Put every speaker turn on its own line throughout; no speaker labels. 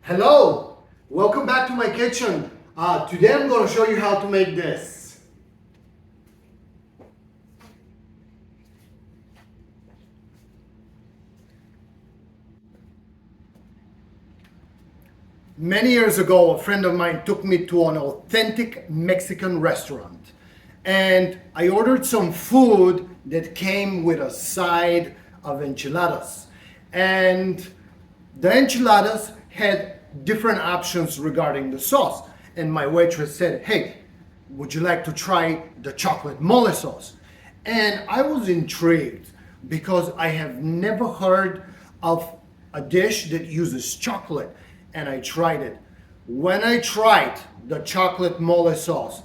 Hello, welcome back to my kitchen. Today I'm going to show you how to make this. Many years ago, a friend of mine took me to an authentic Mexican restaurant, and I ordered some food that came with a side of enchiladas. And the enchiladas had different options regarding the sauce. And my waitress said, "Hey, would you like to try the chocolate mole sauce?" And I was intrigued because I have never heard of a dish that uses chocolate, and I tried it. When I tried the chocolate mole sauce,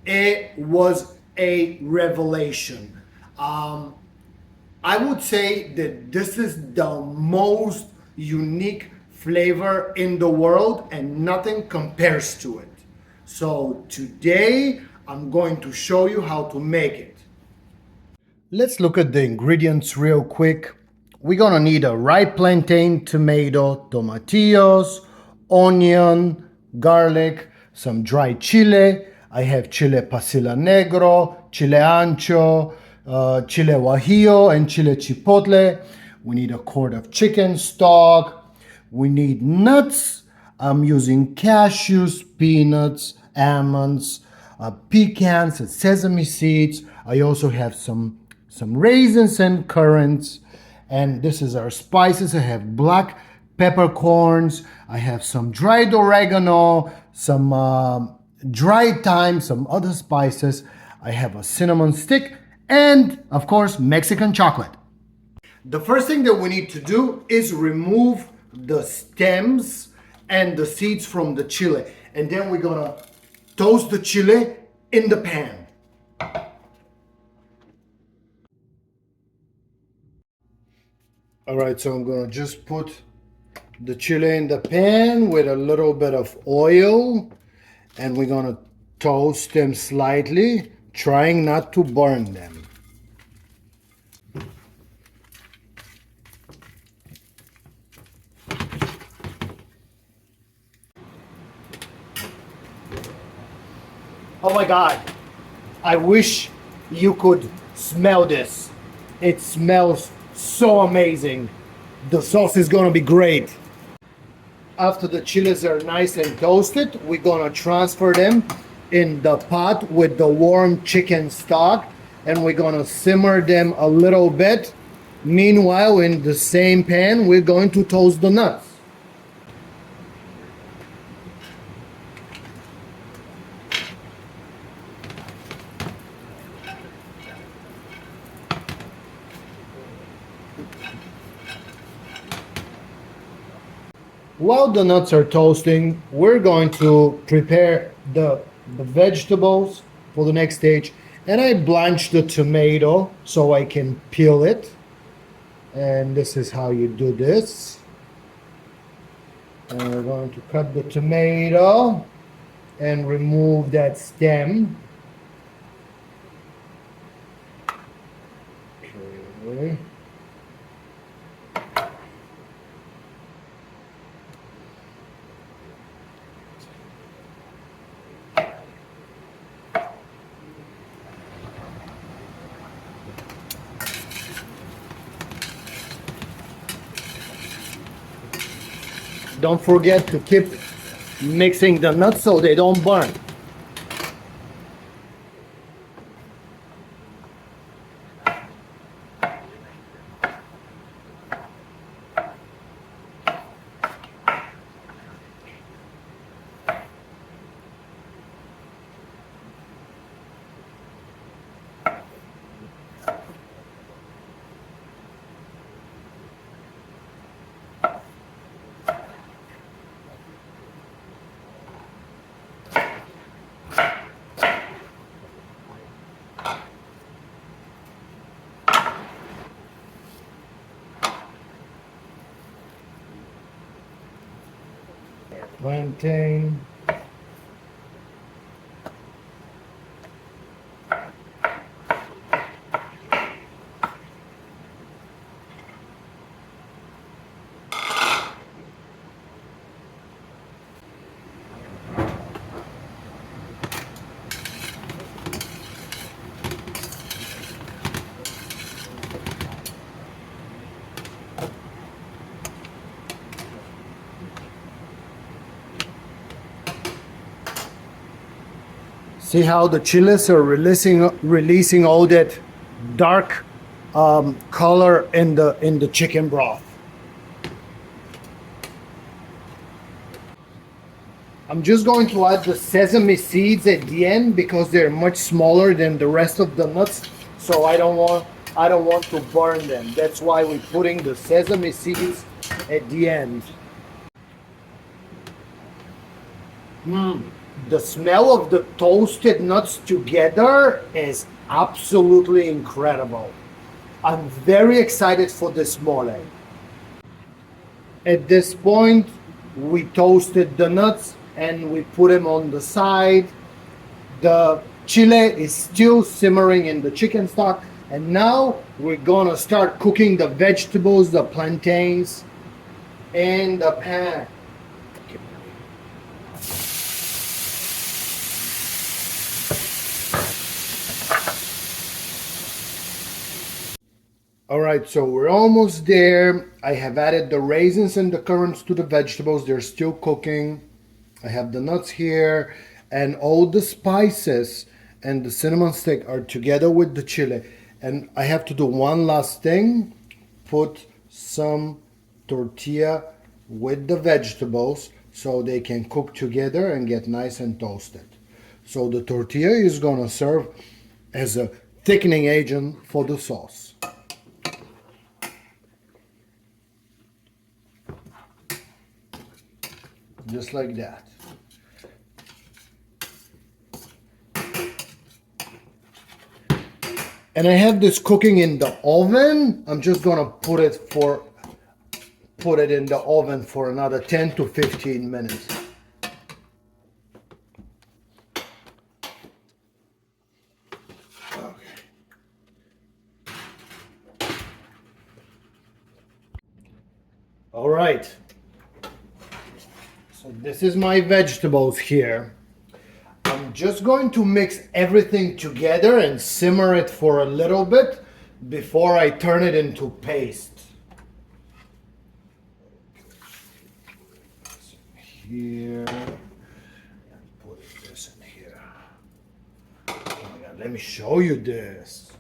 it was a revelation. I would say that this is the most unique flavor in the world and nothing compares to it. So today I'm going to show you how to make it. Let's look at the ingredients real quick. We're gonna need a ripe plantain, tomato, tomatillos, onion, garlic, some dried chile. I have chile pasilla negro, chile ancho, chile guajillo, and chile chipotle. We need a quart of chicken stock. We need nuts. I'm using cashews, peanuts, almonds, pecans, and sesame seeds. I also have some raisins and currants. And this is our spices. I have black peppercorns. I have some dried oregano, some dried thyme, some other spices. I have a cinnamon stick, and of course, Mexican chocolate. The first thing that we need to do is remove the stems and the seeds from the chile. And then we're gonna toast the chile in the pan. All right, so I'm gonna just put the chile in the pan with a little bit of oil, and we're gonna toast them slightly, trying not to burn them. Oh my God, I wish you could smell this. It smells so amazing. The sauce is gonna be great. After the chiles are nice and toasted, we're gonna transfer them in the pot with the warm chicken stock, and we're gonna simmer them a little bit. Meanwhile, in the same pan, we're going to toast the nuts. While the nuts are toasting, we're going to prepare the vegetables for the next stage. And I blanched the tomato so I can peel it. And this is how you do this. And we're going to cut the tomato and remove that stem. Okay. Don't forget to keep mixing the nuts so they don't burn. Plantain. See how the chiles are releasing all that dark color in the chicken broth. I'm just going to add the sesame seeds at the end because they're much smaller than the rest of the nuts, so I don't want to burn them. That's why we're putting the sesame seeds at the end. The smell of the toasted nuts together is absolutely incredible. I'm very excited for this mole. At this point, we toasted the nuts and we put them on the side. The chile is still simmering in the chicken stock, and now we're gonna start cooking the vegetables, the plantains, in the pan. All right, so we're almost there. I have added the raisins and the currants to the vegetables. They're still cooking. I have the nuts here, and all the spices and the cinnamon stick are together with the chili. And I have to do one last thing. Put some tortilla with the vegetables so they can cook together and get nice and toasted. So the tortilla is gonna serve as a thickening agent for the sauce. Just like that. And I have this cooking in the oven. I'm just gonna put it in the oven for another 10 to 15 minutes. Okay. All right. So this is my vegetables here. I'm just going to mix everything together and simmer it for a little bit before I turn it into paste. Here, and put this in here. Oh my God, let me show you this.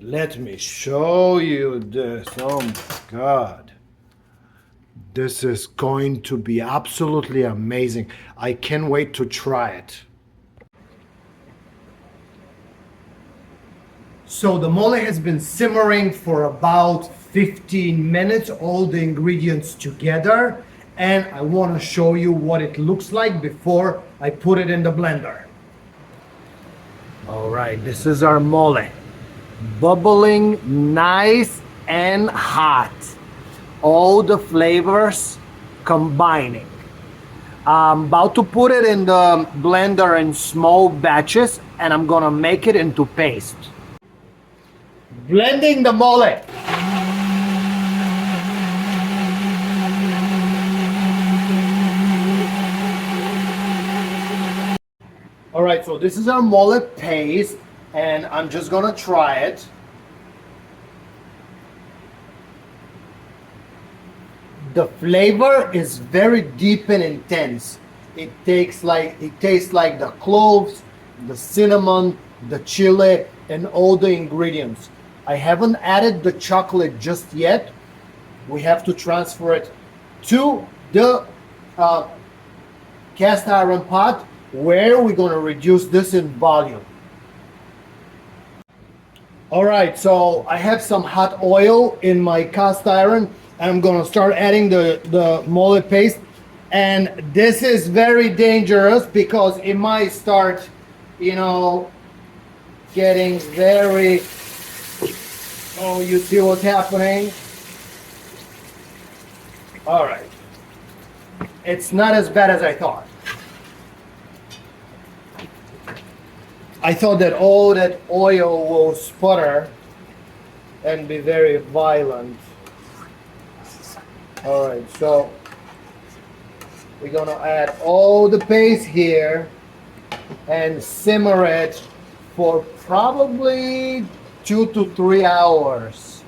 Let me show you this. Oh my God. This is going to be absolutely amazing. I can't wait to try it. So the mole has been simmering for about 15 minutes, all the ingredients together, and I want to show you what it looks like before I put it in the blender. All right, this is our mole. Bubbling, nice and hot. All the flavors combining. I'm about to put it in the blender in small batches, and I'm gonna make it into paste. Blending the mole. All right, so this is our mole paste, and I'm just gonna try it. The flavor is very deep and intense. It tastes like the cloves, the cinnamon, the chili, and all the ingredients. I haven't added the chocolate just yet. We have to transfer it to the cast iron pot where we're going to reduce this in volume. All right, so I have some hot oil in my cast iron. I'm gonna start adding the mole paste, and this is very dangerous because it might start, getting very, oh, you see what's happening? All right, it's not as bad as I thought. I thought that all that oil will sputter and be very violent. All right, so we're gonna add all the paste here and simmer it for probably 2 to 3 hours.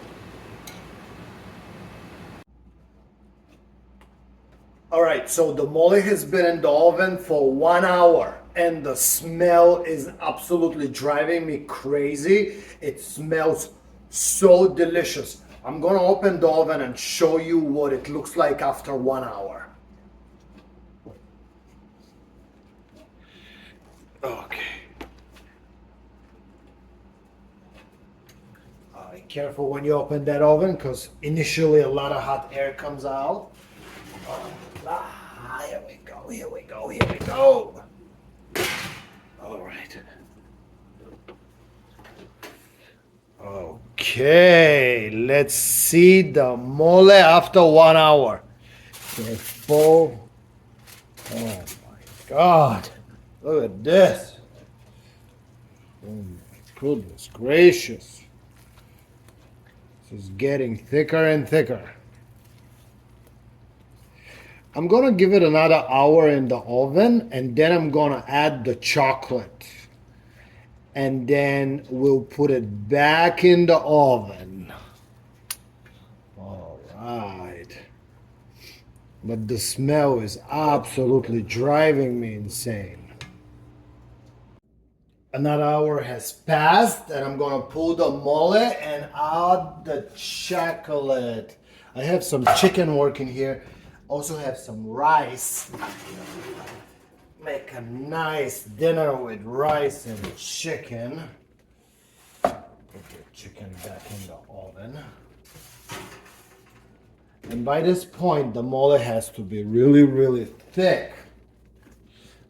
All right, so the mole has been in the oven for 1 hour, and the smell is absolutely driving me crazy. It smells so delicious. I'm gonna open the oven and show you what it looks like after 1 hour. Okay. Careful when you open that oven, because initially a lot of hot air comes out. Here we go, here we go, here we go. All right. Okay, let's see the mole after 1 hour. Careful. Oh my God. Look at this. Oh my goodness gracious. This is getting thicker and thicker. I'm gonna give it another hour in the oven, and then I'm gonna add the chocolate. And then we'll put it back in the oven. All right. But the smell is absolutely driving me insane. Another hour has passed, and I'm gonna pull the mole and add the chocolate. I have some chicken working here. Also have some rice. Make a nice dinner with rice and chicken. Put the chicken back in the oven. And by this point, the mole has to be really, really thick.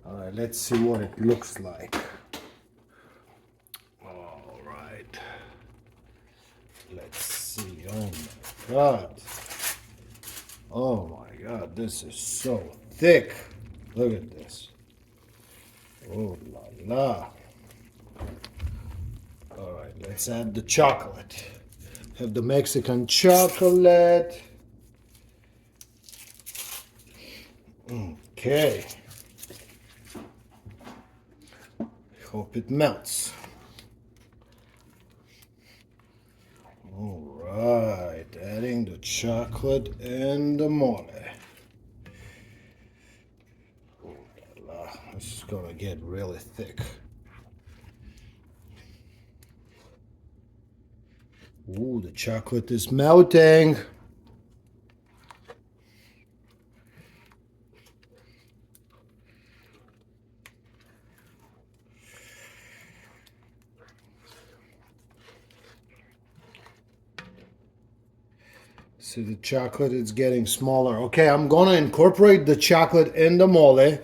All right, let's see what it looks like. All right. Let's see. Oh my God. Oh my God, this is so thick. Look at this. Oh la la. All right, let's add the chocolate. Have the Mexican chocolate. Okay. Hope it melts. All right, adding the chocolate and the mole. Oh la la, this is gonna get really thick. Ooh, the chocolate is melting. See, the chocolate is getting smaller. Okay, I'm gonna incorporate the chocolate in the mole, and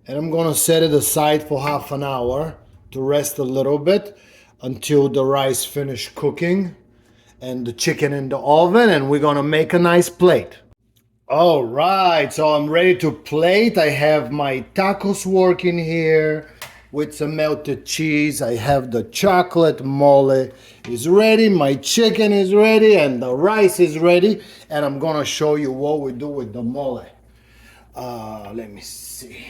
I'm gonna set it aside for half an hour to rest a little bit until the rice finish cooking and the chicken in the oven, and we're gonna make a nice plate. All right, so I'm ready to plate. I have my tacos working here with some melted cheese. I have the chocolate mole is ready, my chicken is ready, and the rice is ready. And I'm gonna show you what we do with the mole. Let me see.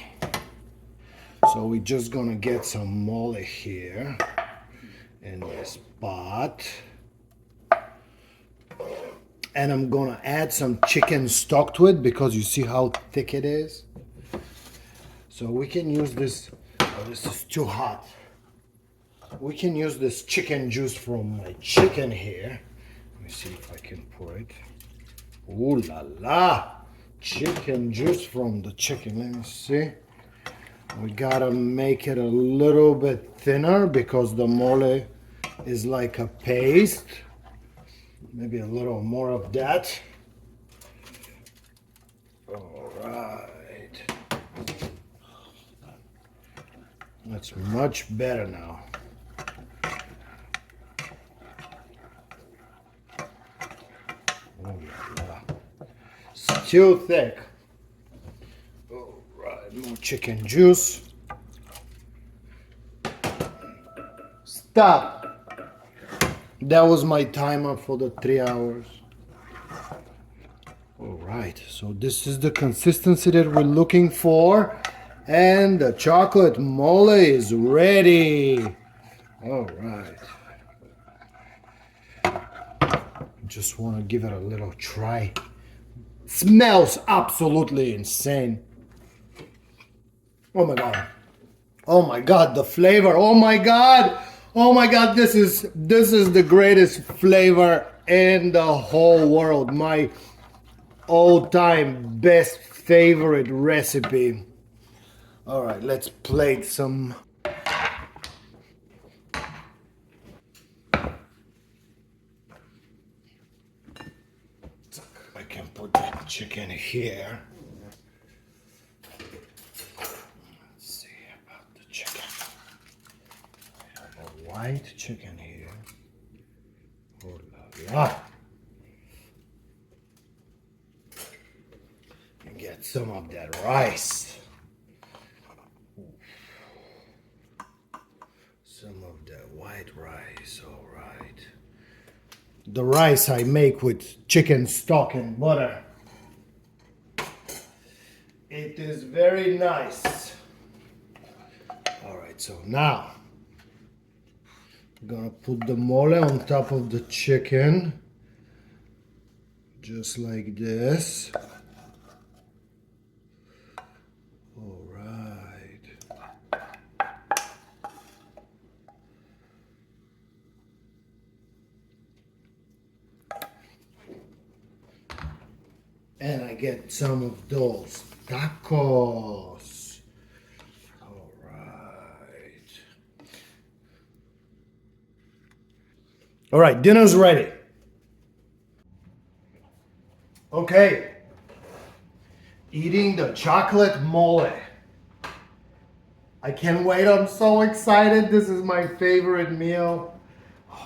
So we're just gonna get some mole here in this pot. And I'm gonna add some chicken stock to it because you see how thick it is. So we can use this. Oh, this is too hot. We can use this chicken juice from my chicken here. Let me see if I can pour it. Ooh la la! Chicken juice from the chicken. Let me see. We gotta make it a little bit thinner because the mole is like a paste. Maybe a little more of that. All right. That's much better now. Oh, yeah. Still thick. All right, more chicken juice. Stop. That was my timer for the 3 hours. All right, so this is the consistency that we're looking for. And the chocolate mole is ready. All right. Just want to give it a little try. Smells absolutely insane. Oh my God. Oh my God, the flavor. Oh my God. Oh my God, this is the greatest flavor in the whole world. My all-time best favorite recipe. All right, let's plate some. I can put that chicken here. Let's see about the chicken. I have a white chicken here. Oh la la. And get some of that rice. Some of that white rice, all right. The rice I make with chicken stock and butter. It is very nice. All right, so now I'm gonna put the mole on top of the chicken, just like this. All right. And I get some of those tacos. All right. All right, dinner's ready. Okay. Eating the chocolate mole. I can't wait. I'm so excited. This is my favorite meal.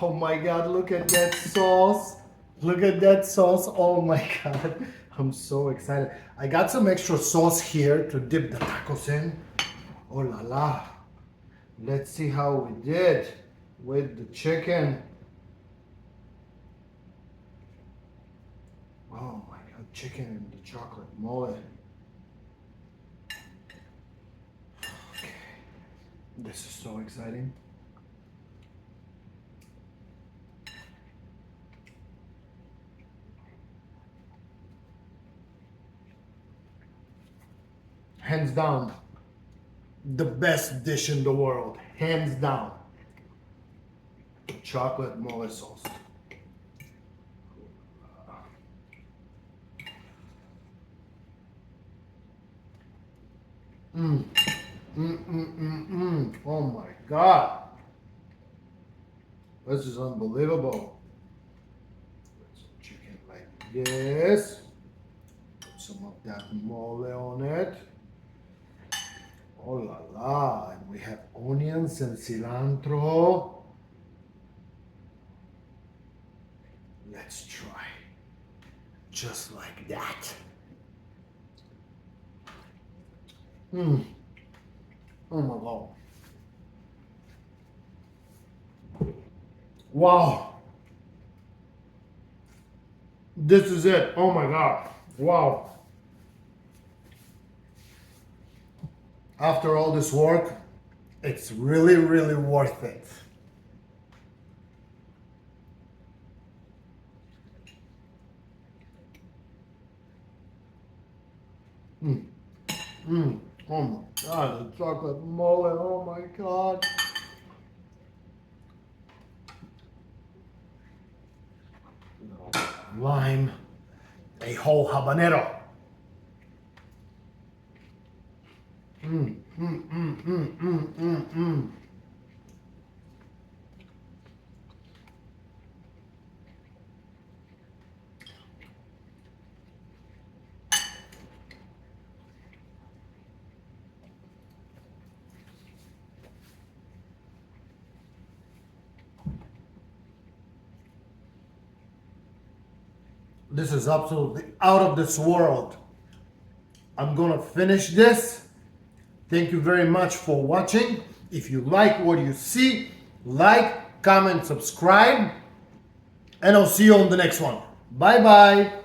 Oh my God, look at that sauce. Look at that sauce. Oh my God. I'm so excited. I got some extra sauce here to dip the tacos in. Oh la la. Let's see how we did with the chicken. Oh my God, chicken and the chocolate mole. Okay. This is so exciting. Hands down, the best dish in the world. Hands down. Chocolate mole sauce. Oh my God. This is unbelievable. Put some chicken like this. Put some of that mole on it. Oh la la. And we have onions and cilantro. Let's try. Just like that. Oh my God. Wow. This is it. Oh my God. Wow. After all this work, it's really, really worth it. Oh my God, the chocolate mole. Oh my God. Lime, a whole habanero. This is absolutely out of this world. I'm gonna finish this. Thank you very much for watching. If you like what you see, like, comment, subscribe, and I'll see you on the next one. Bye bye.